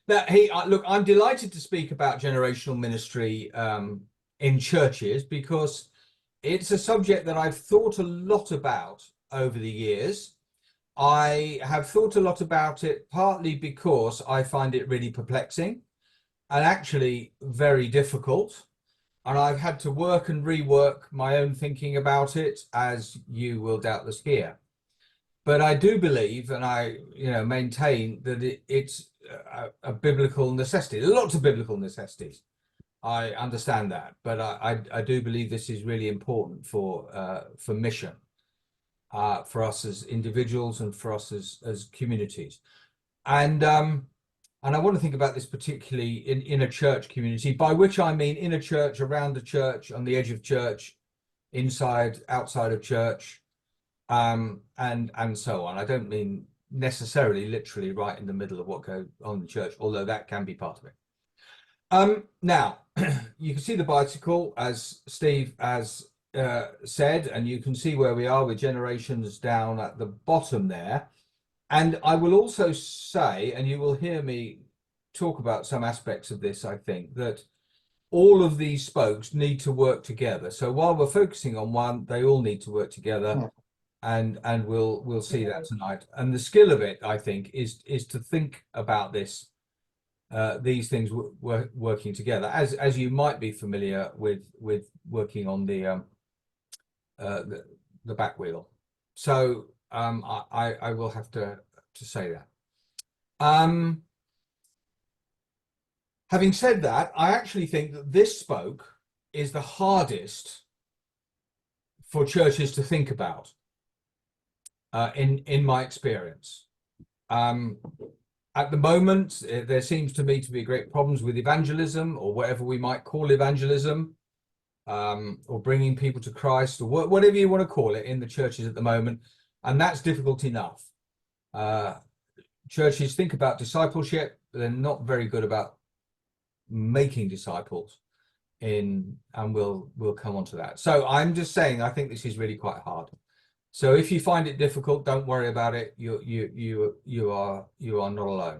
Look, I'm delighted to speak about generational ministry in churches because it's a subject that I've thought a lot about over the years. I have thought a lot about it partly because I find it really perplexing and actually very difficult. And I've had to work and rework my own thinking about it, as you will doubtless hear. But I do believe, and I, maintain that it's a biblical necessity. There are lots of biblical necessities. I understand that, but I do believe this is really important for mission, for us as individuals and for us as communities. And I want to think about this particularly in a church community, by which I mean in a church, around the church, on the edge of church, inside, outside of church, and so on. I don't mean necessarily literally right in the middle of what goes on in the church, although that can be part of it. Now, you can see the bicycle, as Steve has said, and you can see where we are with generations down at the bottom there. And I will also say, and you will hear me talk about some aspects of this, I think, that all of these spokes need to work together. So while we're focusing on one, they all need to work together. And we'll see that tonight. And the skill of it, I think, is to think about this, these things working together, as you might be familiar with working on the back wheel. So I will have to say that. Having said that, I actually think that this spoke is the hardest for churches to think about, in my experience. At the moment, there seems to me to be great problems with evangelism, or whatever we might call evangelism, or bringing people to Christ, or whatever you want to call it, in the churches at the moment. And that's difficult enough. Churches think about discipleship, but they're not very good about making disciples, and we'll come on to that. So I'm just saying, I think this is really quite hard. So if you find it difficult, don't worry about it. You are not alone.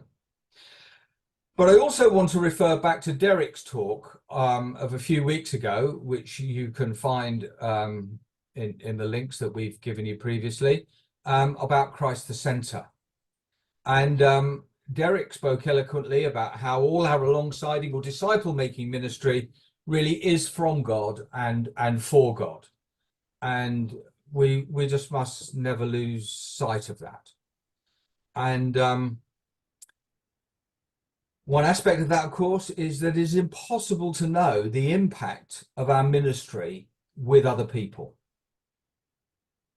But I also want to refer back to Derek's talk of a few weeks ago, which you can find in the links that we've given you previously, about Christ the Center. And Derek spoke eloquently about how all our alongside or disciple-making ministry really is from God and for God. And we just must never lose sight of that. And one aspect of that, of course, is that it is impossible to know the impact of our ministry with other people.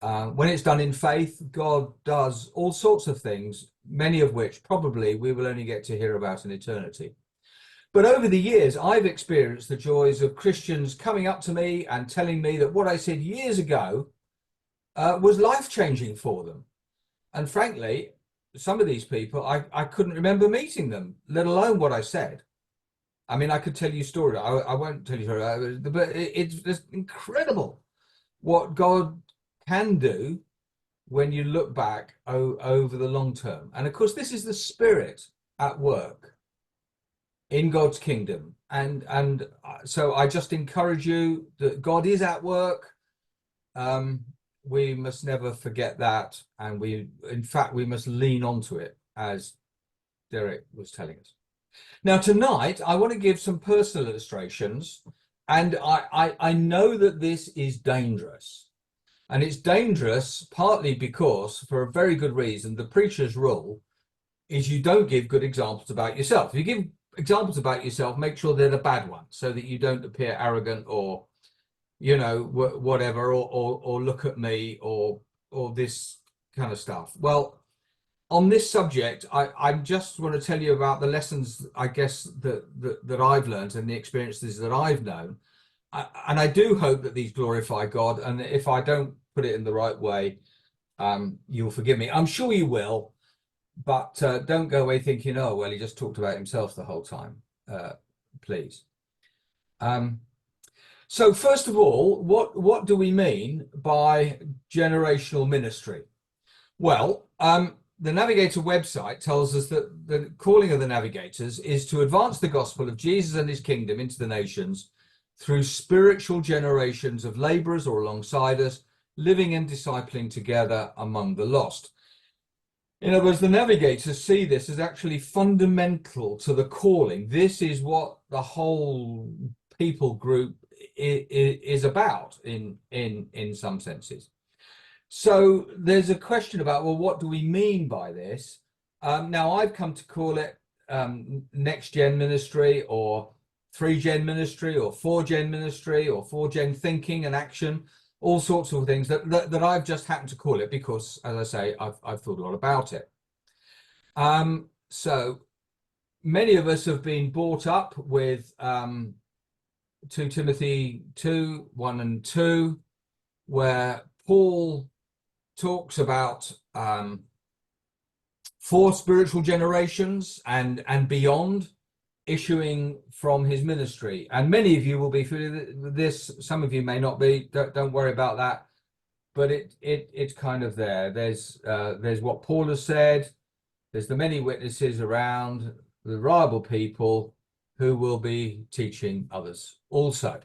When it's done in faith, God does all sorts of things, many of which probably we will only get to hear about in eternity. But over the years, I've experienced the joys of Christians coming up to me and telling me that what I said years ago was life-changing for them. And frankly, some of these people, I couldn't remember meeting them, let alone what I said. I mean, I could tell you stories. I won't tell you stories, but it's just incredible what God can do when you look back over the long term. And of course, this is the Spirit at work in God's kingdom. And so I just encourage you that God is at work. We must never forget that. And in fact, we must lean onto it, as Derek was telling us. Now, tonight, I want to give some personal illustrations. And I know that this is dangerous. And it's dangerous partly because, for a very good reason, the preacher's rule is you don't give good examples about yourself. If you give examples about yourself, make sure they're the bad ones, so that you don't appear arrogant or, whatever, or look at me or this kind of stuff. Well, on this subject, I just want to tell you about the lessons, I guess, that I've learned and the experiences that I've known. And I do hope that these glorify God. And if I don't put it in the right way, you'll forgive me. I'm sure you will. But don't go away thinking, oh, well, he just talked about himself the whole time, please. So first of all, what do we mean by generational ministry? Well, the Navigator website tells us that the calling of the navigators is to advance the gospel of Jesus and his kingdom into the nations through spiritual generations of laborers or alongside us, living and discipling together among the lost. In other words, the navigators see this as actually fundamental to the calling. This is what the whole people group is about in some senses. So there's a question about, well, what do we mean by this? Now, I've come to call it next gen ministry, or 3-gen ministry, or 4-gen ministry, or 4-gen thinking and action, all sorts of things that I've just happened to call it because, as I say, I've thought a lot about it. So many of us have been brought up with 2 Timothy 2, 1 and 2, where Paul talks about 4 spiritual generations and beyond issuing from his ministry. And many of you will be familiar with this, some of you may not be. Don't worry about that, but it's kind of there. There's what Paul has said, there's the many witnesses around, the reliable people who will be teaching others also.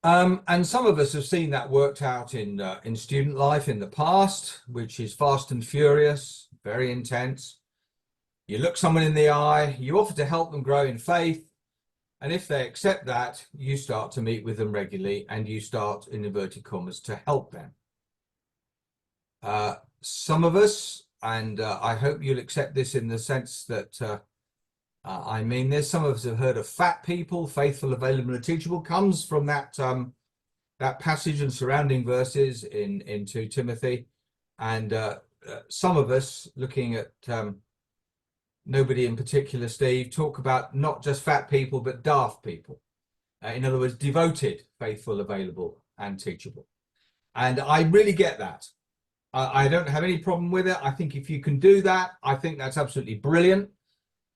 And some of us have seen that worked out in student life in the past, which is fast and furious, very intense. You look someone in the eye, you offer to help them grow in faith, and if they accept that, you start to meet with them regularly, and you start, in inverted commas, to help them. Some of us, and I hope you'll accept this in the sense that I mean this, some of us have heard of fat people, faithful, available, and teachable, comes from that that passage and surrounding verses in 2 Timothy. And some of us, looking at nobody in particular, Steve, talk about not just fat people, but daft people. In other words, devoted, faithful, available, and teachable. And I really get that. I don't have any problem with it. I think if you can do that, I think that's absolutely brilliant.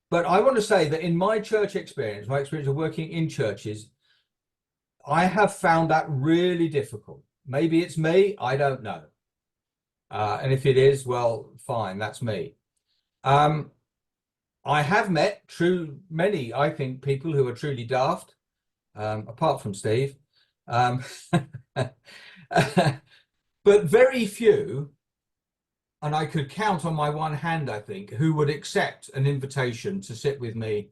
But I want to say that in my church experience, my experience of working in churches, I have found that really difficult. Maybe it's me, I don't know. And if it is, well, fine, that's me. I have met many, I think, people who are truly daft, apart from Steve. But very few, and I could count on my one hand, I think, who would accept an invitation to sit with me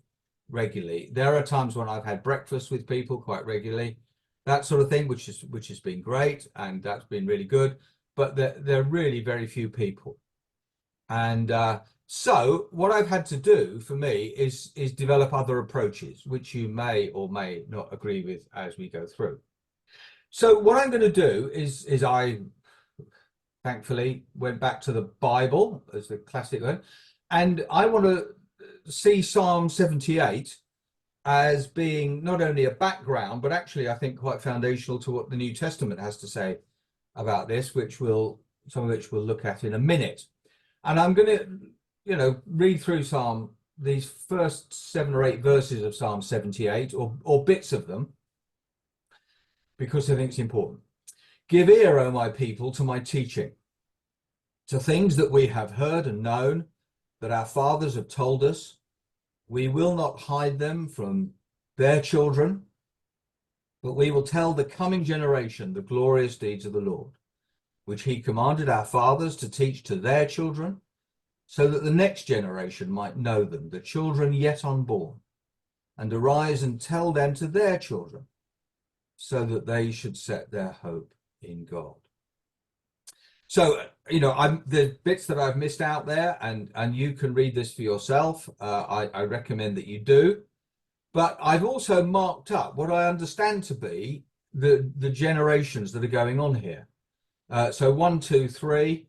regularly. There are times when I've had breakfast with people quite regularly, that sort of thing, which has been great, and that's been really good. But there are really very few people. And so what I've had to do for me is develop other approaches, which you may or may not agree with as we go through. So what I'm going to do is I thankfully went back to the Bible as the classic one, and I want to see Psalm 78 as being not only a background, but actually I think quite foundational to what the New Testament has to say about this, some of which we'll look at in a minute. And I'm going to, read through these first 7 or 8 verses of Psalm 78, or bits of them, because I think it's important. Give ear, O my people, to my teaching, to things that we have heard and known, that our fathers have told us. We will not hide them from their children, but we will tell the coming generation the glorious deeds of the Lord, which he commanded our fathers to teach to their children, so that the next generation might know them, the children yet unborn, and arise and tell them to their children, so that they should set their hope in God. So, the bits that I've missed out there, and you can read this for yourself. I recommend that you do. But I've also marked up what I understand to be the generations that are going on here. So 1, 2, 3.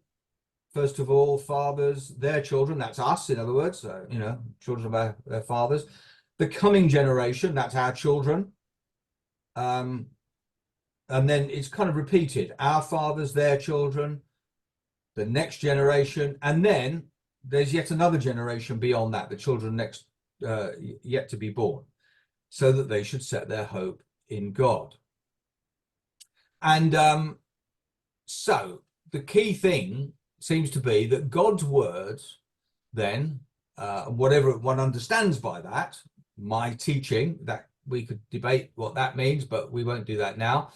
First of all, fathers, their children, that's us, in other words, children of their fathers. The coming generation, that's our children. And then it's kind of repeated, our fathers, their children, the next generation, and then there's yet another generation beyond that, the children next yet to be born, so that they should set their hope in God. And so the key thing seems to be that God's words, then, whatever one understands by that, my teaching, that we could debate what that means, but we won't do that now.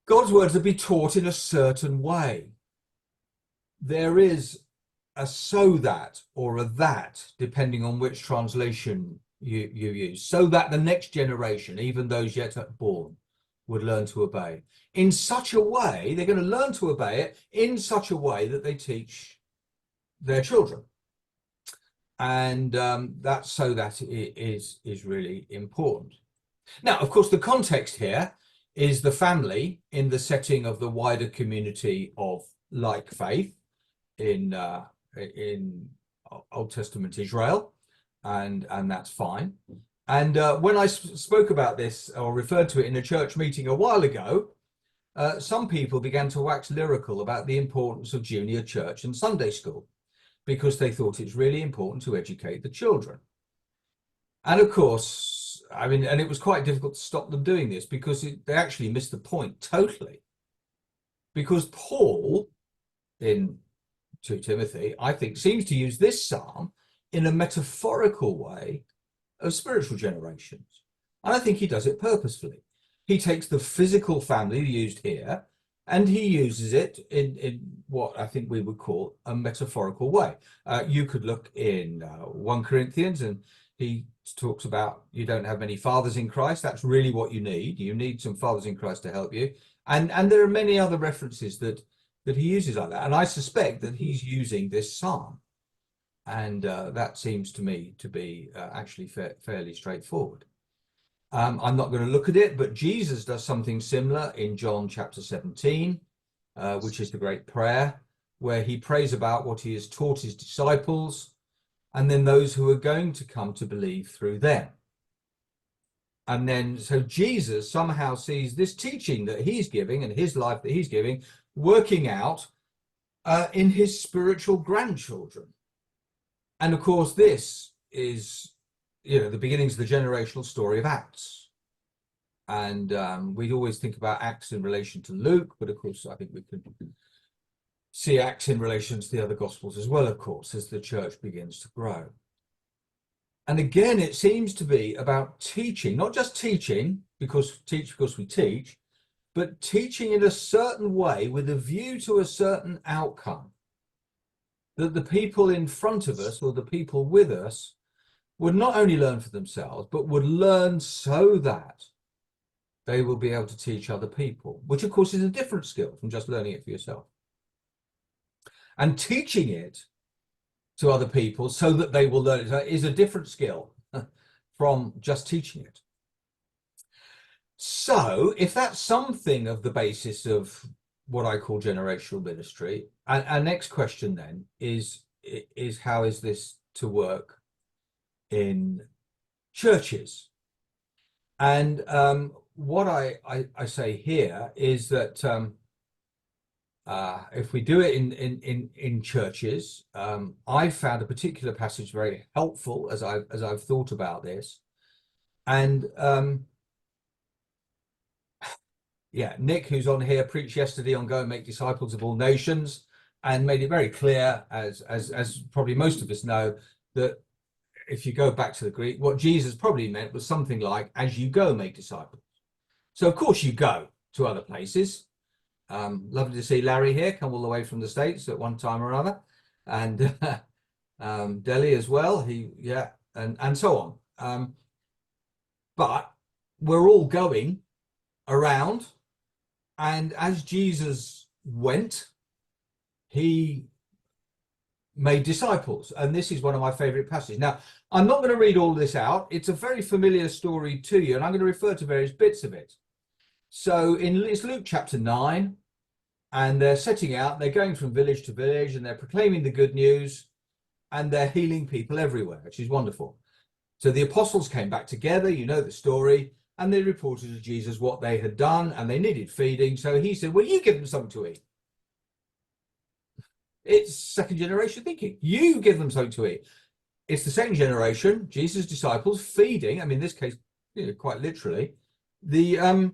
God's words are to be taught in a certain way. There is a so that or a that, depending on which translation you use, so that the next generation, even those yet born, would learn to obey. In such a way, they're going to learn to obey it in such a way that they teach their children. And that so that is really important. Now, of course, the context here is the family in the setting of the wider community of like faith in Old Testament Israel, and that's fine. And when I spoke about this or referred to it in a church meeting a while ago, some people began to wax lyrical about the importance of junior church and Sunday school, because they thought it's really important to educate the children. And of course, I mean, and it was quite difficult to stop them doing this, because they actually missed the point totally. Because Paul, in 2 Timothy, I think, seems to use this psalm in a metaphorical way of spiritual generations. And I think he does it purposefully. He takes the physical family used here, and he uses it in what I think we would call a metaphorical way. You could look in 1 Corinthians, and he talks about you don't have many fathers in Christ. That's really what you need. You need some fathers in Christ to help you. And there are many other references that he uses like that. And I suspect that he's using this psalm. And that seems to me to be actually fairly straightforward. I'm not going to look at it, but Jesus does something similar in John chapter 17, which is the great prayer, where he prays about what he has taught his disciples, and then those who are going to come to believe through them. And then, so Jesus somehow sees this teaching that he's giving and his life that he's giving, working out in his spiritual grandchildren. And of course, this is, the beginnings of the generational story of Acts. And we always think about Acts in relation to Luke, but of course, I think we could see Acts in relation to the other Gospels as well, of course, as the church begins to grow. And again, it seems to be about teaching, not just teaching because we teach, but teaching in a certain way with a view to a certain outcome, that the people in front of us or the people with us would not only learn for themselves, but would learn so that they will be able to teach other people, which of course is a different skill from just learning it for yourself. And teaching it to other people so that they will learn it is a different skill from just teaching it. So if that's something of the basis of what I call generational ministry, and our next question then is how is this to work in churches? And what I say here is that if we do it in churches, I've found a particular passage very helpful as I've thought about this. And Nick, who's on here, preached yesterday on go and make disciples of all nations, and made it very clear, as probably most of us know, that if you go back to the Greek, what Jesus probably meant was something like, as you go, make disciples. So of course you go to other places. Lovely to see Larry here, come all the way from the States at one time or another, and Delhi as well. And so on. But we're all going around, and as Jesus went, he made disciples, and this is one of my favorite passages. Now, I'm not going to read all this out. It's a very familiar story to you, and I'm going to refer to various bits of it. So it's Luke chapter 9, and they're setting out, they're going from village to village, and they're proclaiming the good news, and they're healing people everywhere, which is wonderful. So the apostles came back together, you know the story, and they reported to Jesus what they had done, and they needed feeding. So he said, well, you give them something to eat. It's second generation thinking. You give them something to eat. It's the second generation, Jesus' disciples, feeding, I mean, in this case, quite literally, the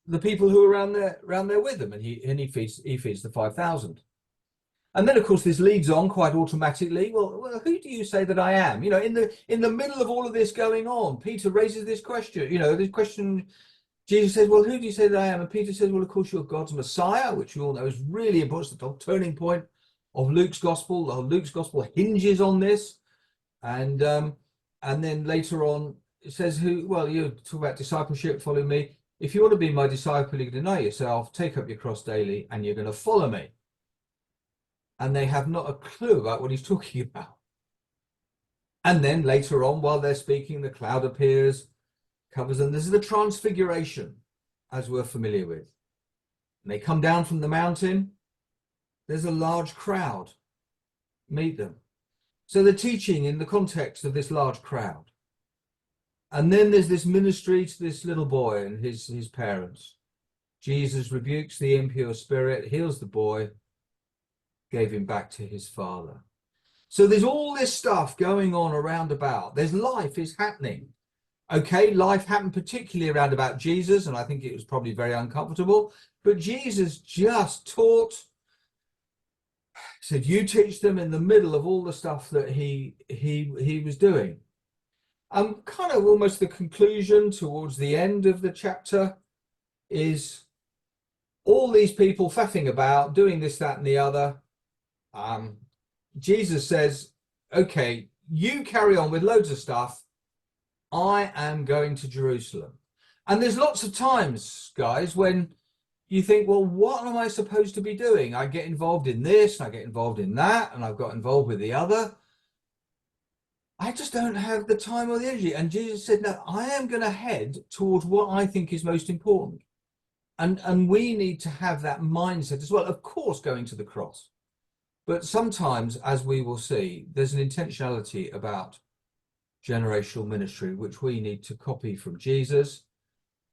the people who are around there with them, and he feeds the 5,000. And then, of course, this leads on quite automatically. Well, who do you say that I am? In the middle of all of this going on, Peter raises this question. This question. Jesus says, "Well, who do you say that I am?" And Peter says, "Well, of course, you're God's Messiah," which we all know is really important. It's the turning point of Luke's gospel. The whole Luke's gospel hinges on this, and then later on it says, "Who?" Well, you talk about discipleship. Follow me. If you want to be my disciple, you're going to deny yourself, take up your cross daily, and you're going to follow me. And they have not a clue about what he's talking about. And then later on, while they're speaking, the cloud appears, covers them. This is the transfiguration, as we're familiar with. And they come down from the mountain. There's a large crowd. Meet them. So they're teaching in the context of this large crowd. And then there's this ministry to this little boy and his parents. Jesus rebukes the impure spirit, heals the boy, gave him back to his father. So there's all this stuff going on around about. There's life is happening. Okay, life happened particularly around about Jesus, and I think it was probably very uncomfortable. But Jesus just taught, said, "You teach them," in the middle of all the stuff that he was doing. Kind of almost the conclusion towards the end of the chapter is all these people faffing about, doing this, that, and the other. Jesus says, "Okay, you carry on with loads of stuff. I am going to Jerusalem." And there's lots of times, guys, when you think, well, what am I supposed to be doing? I get involved in this, and I get involved in that, and I've got involved with the other. I just don't have the time or the energy. And Jesus said, "No, I am going to head towards what I think is most important." And we need to have that mindset as well. Of course, going to the cross. But sometimes, as we will see, there's an intentionality about generational ministry, which we need to copy from Jesus.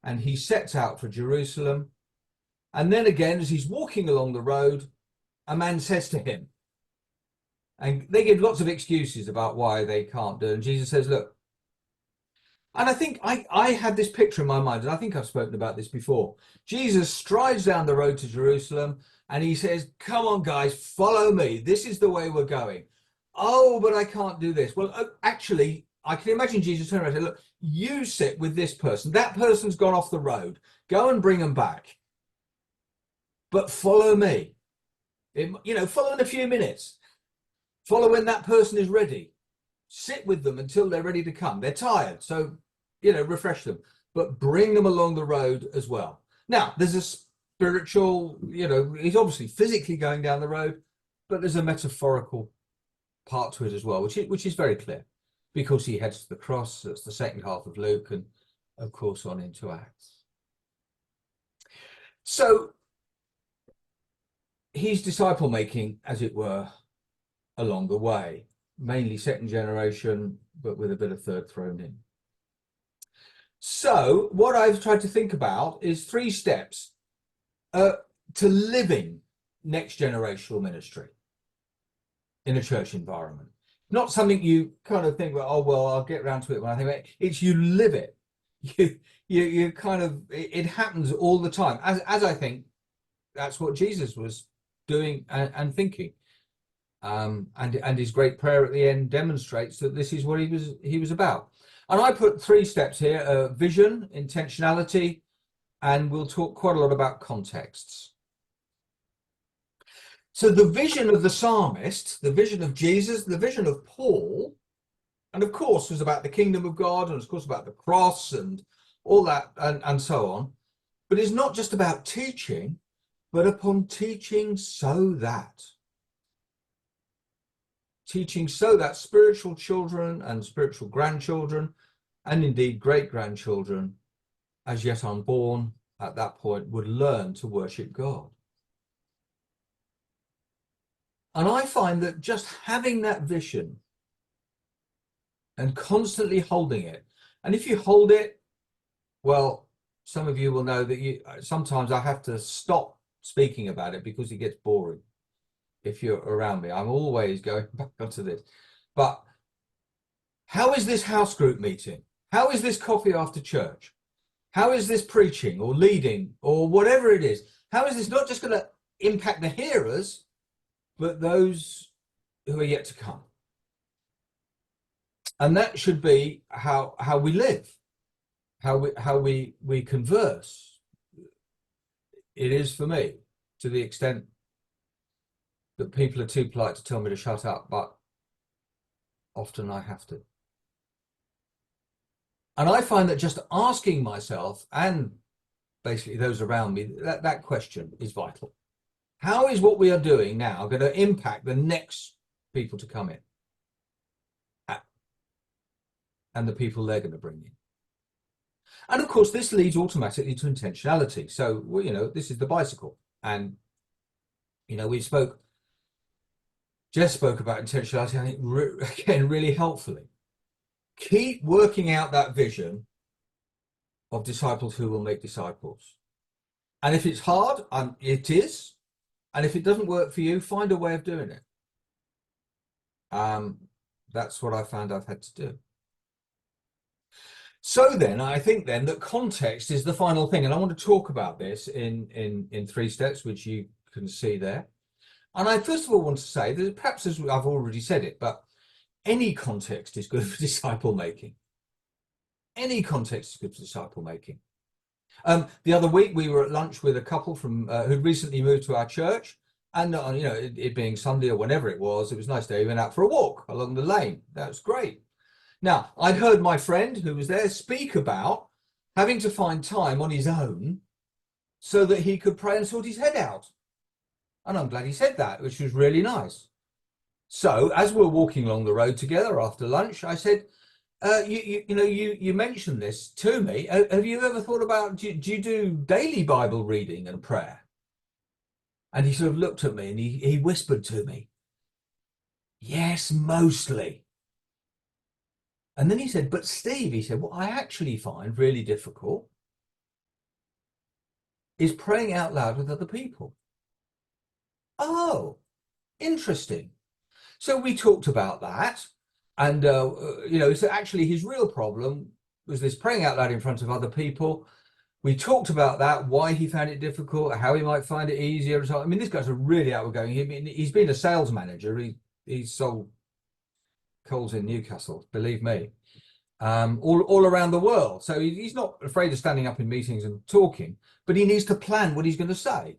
And he sets out for Jerusalem. And then again, as he's walking along the road, a man says to him, and they give lots of excuses about why they can't do it. And Jesus says, "Look," and I think I had this picture in my mind, and I think I've spoken about this before. Jesus strides down the road to Jerusalem, and he says, "Come on, guys, follow me. This is the way we're going." "Oh, but I can't do this." Well, actually, I can imagine Jesus turning around and saying, "Look, you sit with this person. That person's gone off the road. Go and bring them back. But follow me. Follow in a few minutes. Follow when that person is ready. Sit with them until they're ready to come. They're tired, so, refresh them. But bring them along the road as well." Now, there's a spiritual, he's obviously physically going down the road, but there's a metaphorical part to it as well, which is very clear, because he heads to the cross. That's the second half of Luke, and of course on into Acts. So he's disciple making, as it were, along the way, mainly second generation, but with a bit of third thrown in. So what I've tried to think about is 3 steps to living next generational ministry in a church environment. Not something you kind of think, well, I'll get around to it when I think about it. It's you live it. You kind of, it happens all the time. As I think that's what Jesus was doing and thinking. And his great prayer at the end demonstrates that this is what he was about. And I put 3 steps here: vision, intentionality, and we'll talk quite a lot about contexts. So the vision of the psalmist, the vision of Jesus, the vision of Paul, and of course was about the kingdom of God, and of course about the cross and all that, and so on. But it's not just about teaching, but upon teaching so that spiritual children and spiritual grandchildren, and indeed great-grandchildren, as yet unborn at that point, would learn to worship God. And I find that just having that vision and constantly holding it, and if you hold it, well, some of you will know that sometimes I have to stop speaking about it because it gets boring. If you're around me, I'm always going back onto this. But how is this house group meeting? How is this coffee after church? How is this preaching or leading or whatever it is? How is this not just going to impact the hearers, but those who are yet to come? And that should be how we live, how we converse. It is for me, to the extent that people are too polite to tell me to shut up, but often I have to. And I find that just asking myself and basically those around me, that question is vital. How is what we are doing now going to impact the next people to come in and the people they're going to bring in? And of course, this leads automatically to intentionality. So, well, you know, this is the bicycle. And, you know, Jess spoke about intentionality, I think, again, really helpfully. Keep working out that vision of disciples who will make disciples. And if it's hard, it is. And if it doesn't work for you, find a way of doing it. That's what I found I've had to do. So then, I think then that context is the final thing. And I want to talk about this in 3 steps, which you can see there. And I first of all want to say that perhaps, as I've already said it, but any context is good for disciple making. Any context is good for disciple making. The other week we were at lunch with a couple from who'd recently moved to our church, and you know, it being Sunday or whenever it was nice day. We went out for a walk along the lane. That was great. Now, I'd heard my friend who was there speak about having to find time on his own so that he could pray and sort his head out. And I'm glad he said that, which was really nice. So as we're walking along the road together after lunch, I said, you mentioned this to me. Have you ever thought about, do you do daily Bible reading and prayer? And he sort of looked at me and he whispered to me, yes, mostly. And then he said, but Steve, he said, what I actually find really difficult is praying out loud with other people. Oh, interesting. So we talked about that. And, so actually his real problem was this praying out loud in front of other people. We talked about that, why he found it difficult, how he might find it easier. I mean, this guy's a really outgoing. He's been a sales manager. He's sold coals in Newcastle, believe me, all around the world. So he's not afraid of standing up in meetings and talking, but he needs to plan what he's going to say.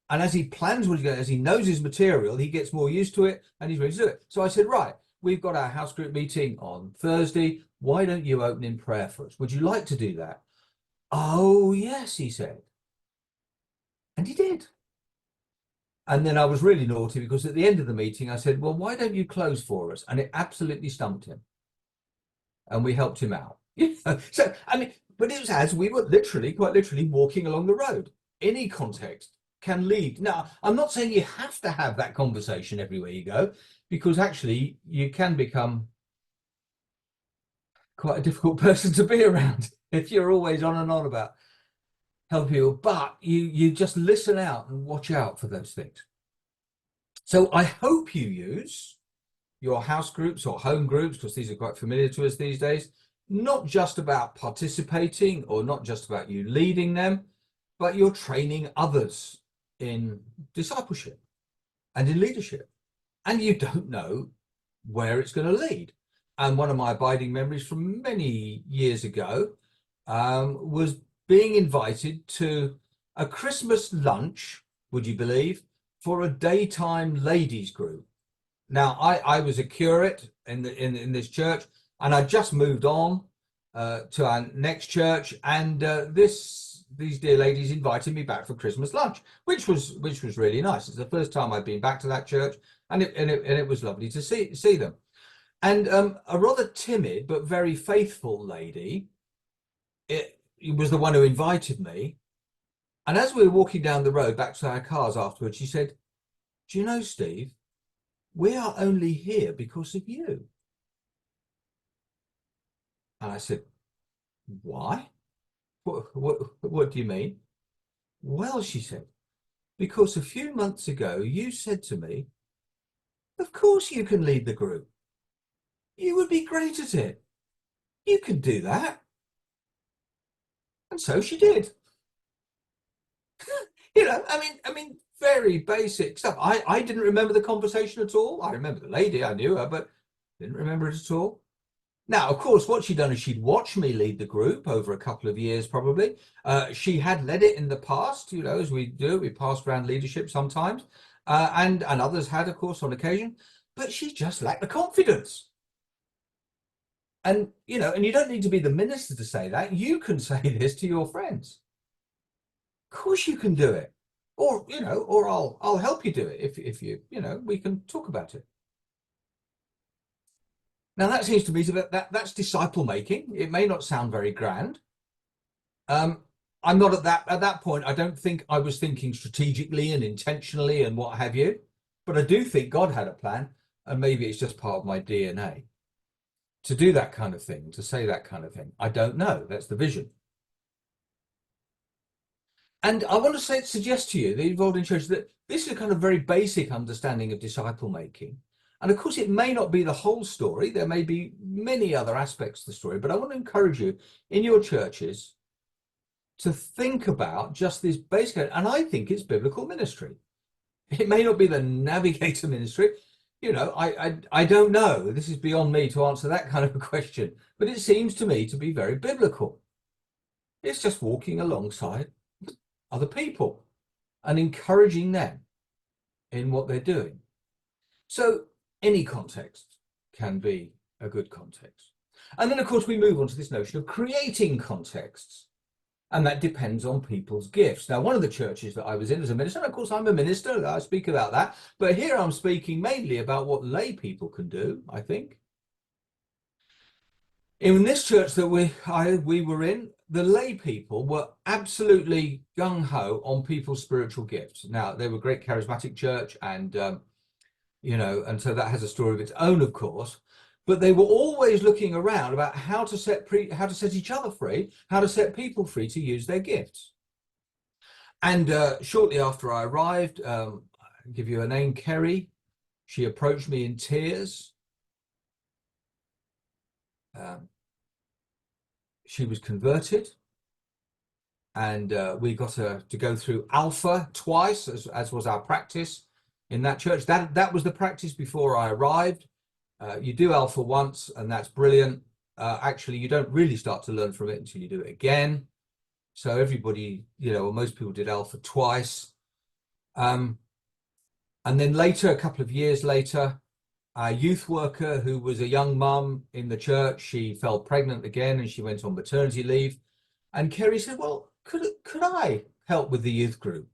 And as he plans what he's going to, as he knows his material, he gets more used to it and he's ready to do it. So I said, right, we've got our house group meeting on Thursday. Why don't you open in prayer for us? Would you like to do that? Oh, yes, he said. And he did. And then I was really naughty because at the end of the meeting, I said, well, why don't you close for us? And it absolutely stumped him. And we helped him out. So, I mean, but it was as we were quite literally walking along the road. Any context can lead. Now, I'm not saying you have to have that conversation everywhere you go, because actually you can become quite a difficult person to be around if you're always on and on about helping people, but you just listen out and watch out for those things. So I hope you use your house groups or home groups, because these are quite familiar to us these days, not just about participating or not just about you leading them, but you're training others in discipleship and in leadership. And you don't know where it's going to lead. And one of my abiding memories from many years ago was being invited to a Christmas lunch, would you believe, for a daytime ladies group. Now, I was a curate in this church, and I just moved on to our next church, and these dear ladies invited me back for Christmas lunch, which was really nice. It's the first time I'd been back to that church, and it was lovely to see them. And a rather timid but very faithful lady, it was the one who invited me. And as we were walking down the road back to our cars afterwards, she said, do you know, Steve, we are only here because of you. And I said, why? What do you mean? Well, she said, because a few months ago, you said to me, of course you can lead the group. You would be great at it. You can do that. And so she did. You know, I mean, very basic stuff. I didn't remember the conversation at all. I remember the lady, I knew her, but didn't remember it at all. Now, of course, what she'd done is she'd watched me lead the group over a couple of years, probably. She had led it in the past, you know, as we do. We passed around leadership sometimes, and others had, of course, on occasion. But she just lacked the confidence. And, you know, and you don't need to be the minister to say that. You can say this to your friends. Of course you can do it. Or, you know, or I'll help you do it if you, you know, we can talk about it. Now that seems to me that's disciple making. It may not sound very grand. I'm not at that point. I don't think I was thinking strategically and intentionally and what have you, but I do think God had a plan, and maybe it's just part of my DNA to do that kind of thing, to say that kind of thing. I don't know. That's the vision. And I want to suggest to you, the involved in church, that this is a kind of very basic understanding of disciple making. And of course, it may not be the whole story. There may be many other aspects of the story, but I want to encourage you in your churches to think about just this basic, and I think it's biblical ministry. It may not be the navigator ministry. You know, I don't know. This is beyond me to answer that kind of a question, but it seems to me to be very biblical. It's just walking alongside other people and encouraging them in what they're doing. So any context can be a good context. And then, of course, we move on to this notion of creating contexts. And that depends on people's gifts. Now, one of the churches that I was in as a minister, and of course, I'm a minister, I speak about that. But here I'm speaking mainly about what lay people can do, I think. In this church that we were in, the lay people were absolutely gung-ho on people's spiritual gifts. Now, they were a great charismatic church, and you know, and so that has a story of its own, of course. But they were always looking around about how to set each other free, how to set people free to use their gifts. And shortly after I arrived, I'll give you her name, Kerry. She approached me in tears. She was converted, and we got her to go through Alpha twice, as was our practice in that church. That was the practice before I arrived. You do Alpha once, and that's brilliant. Actually, you don't really start to learn from it until you do it again. So everybody, you know, most people did Alpha twice. And then later, a couple of years later, our youth worker, who was a young mum in the church, she fell pregnant again and she went on maternity leave. And Kerry said, well, could I help with the youth group?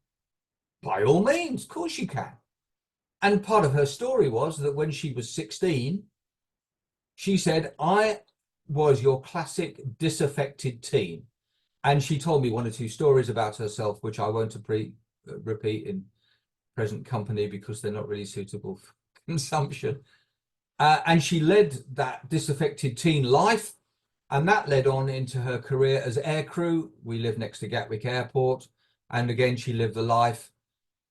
By all means, of course you can. And part of her story was that when she was 16, she said, I was your classic disaffected teen. And she told me one or two stories about herself, which I won't repeat in present company because they're not really suitable for consumption. And she led that disaffected teen life, and that led on into her career as aircrew. We live next to Gatwick Airport, and again, she lived the life.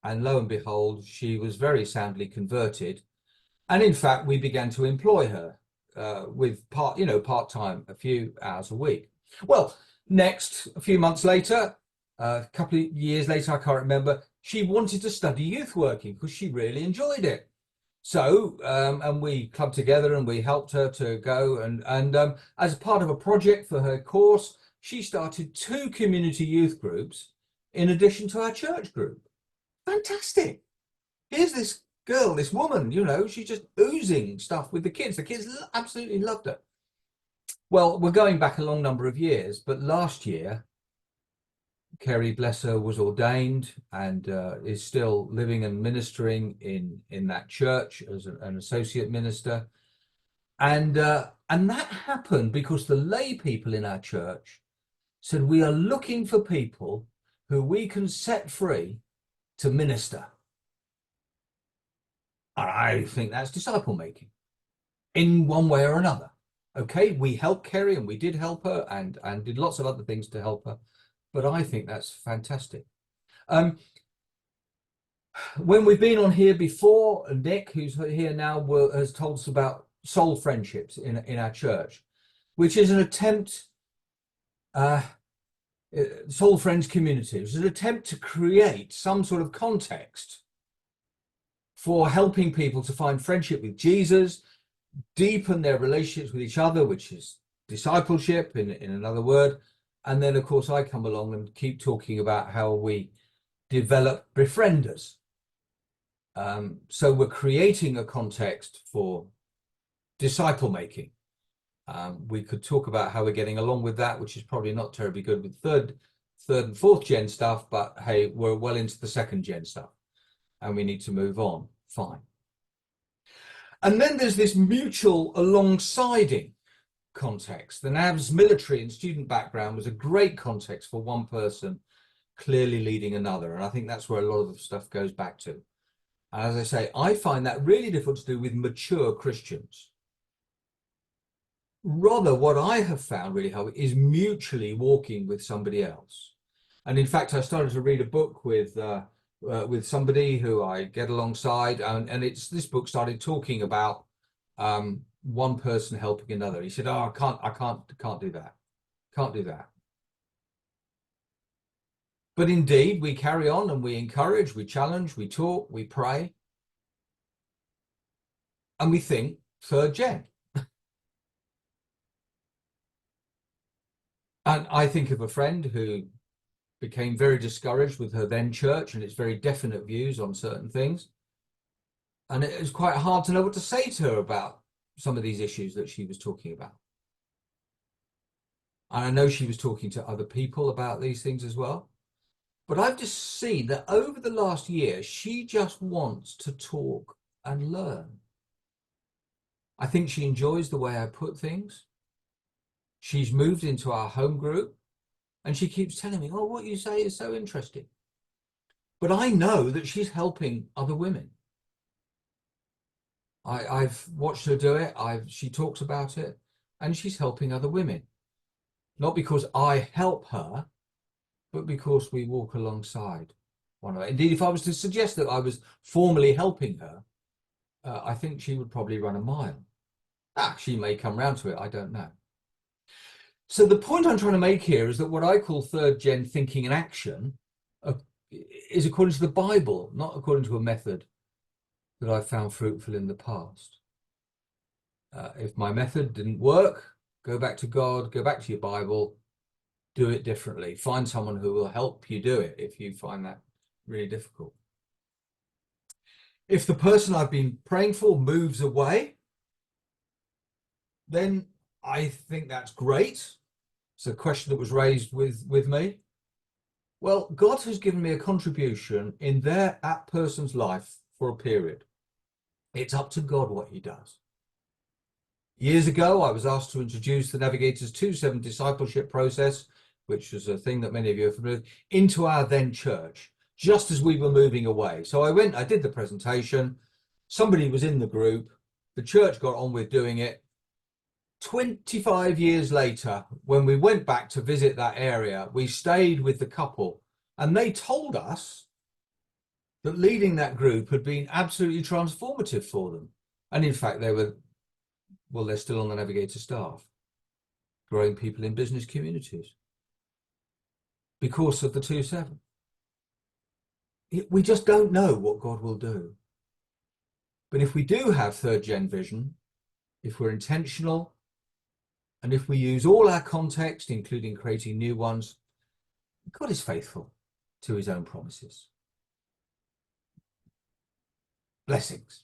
And lo and behold, she was very soundly converted. And in fact, we began to employ her with part-time, a few hours a week. Well, next, a few months later, a couple of years later, I can't remember, she wanted to study youth working because she really enjoyed it. So, and we clubbed together and we helped her to go. And as part of a project for her course, she started 2 community youth groups in addition to our church group. Fantastic. Here's this girl, this woman, you know, she's just oozing stuff with the kids. The kids absolutely loved her. Well, we're going back a long number of years, but last year, Kerry, bless her, was ordained and is still living and ministering in that church as an associate minister. And that happened because the lay people in our church said, we are looking for people who we can set free to minister. And I think that's disciple making in one way or another. Okay, we helped Kerry and we did help her and did lots of other things to help her. But I think that's fantastic. When we've been on here before, Nick, who's here now, has told us about soul friendships in our church, which is an attempt Soul Friends community. It was an attempt to create some sort of context for helping people to find friendship with Jesus, deepen their relationships with each other, which is discipleship in another word. And then, of course, I come along and keep talking about how we develop befrienders. So we're creating a context for disciple making. We could talk about how we're getting along with that, which is probably not terribly good with third and fourth gen stuff, but hey, we're well into the second gen stuff and we need to move on. Fine. And then there's this mutual alongsiding context. The NAV's military and student background was a great context for one person clearly leading another. And I think that's where a lot of the stuff goes back to. And as I say, I find that really difficult to do with mature Christians. Rather, what I have found really helpful is mutually walking with somebody else. And in fact, I started to read a book with somebody who I get alongside, and this book started talking about one person helping another. He said, "Oh, I can't do that. Can't do that." But indeed, we carry on and we encourage, we challenge, we talk, we pray, and we think third gen. And I think of a friend who became very discouraged with her then church and its very definite views on certain things. And it was quite hard to know what to say to her about some of these issues that she was talking about. And I know she was talking to other people about these things as well. But I've just seen that over the last year, she just wants to talk and learn. I think she enjoys the way I put things. She's moved into our home group and she keeps telling me, "Oh, what you say is so interesting." But I know that she's helping other women. I've watched her do it. She talks about it and she's helping other women. Not because I help her, but because we walk alongside one another. Indeed, if I was to suggest that I was formally helping her, I think she would probably run a mile. She may come round to it, I don't know. So the point I'm trying to make here is that what I call third gen thinking and action is according to the Bible, not according to a method that I've found fruitful in the past. If my method didn't work, go back to God, go back to your Bible, do it differently. Find someone who will help you do it if you find that really difficult. If the person I've been praying for moves away, then I think that's great. It's a question that was raised with me. Well, God has given me a contribution in that person's life for a period. It's up to God what he does. Years ago, I was asked to introduce the Navigator's 2-7 discipleship process, which is a thing that many of you are familiar with, into our then church, just as we were moving away. So I did the presentation. Somebody was in the group. The church got on with doing it. 25 years later, when we went back to visit that area, we stayed with the couple and they told us that leading that group had been absolutely transformative for them. And in fact, they're still on the Navigator staff, growing people in business communities because of the 2-7. We just don't know what God will do. But if we do have third gen vision, if we're intentional, and if we use all our context, including creating new ones, God is faithful to his own promises. Blessings.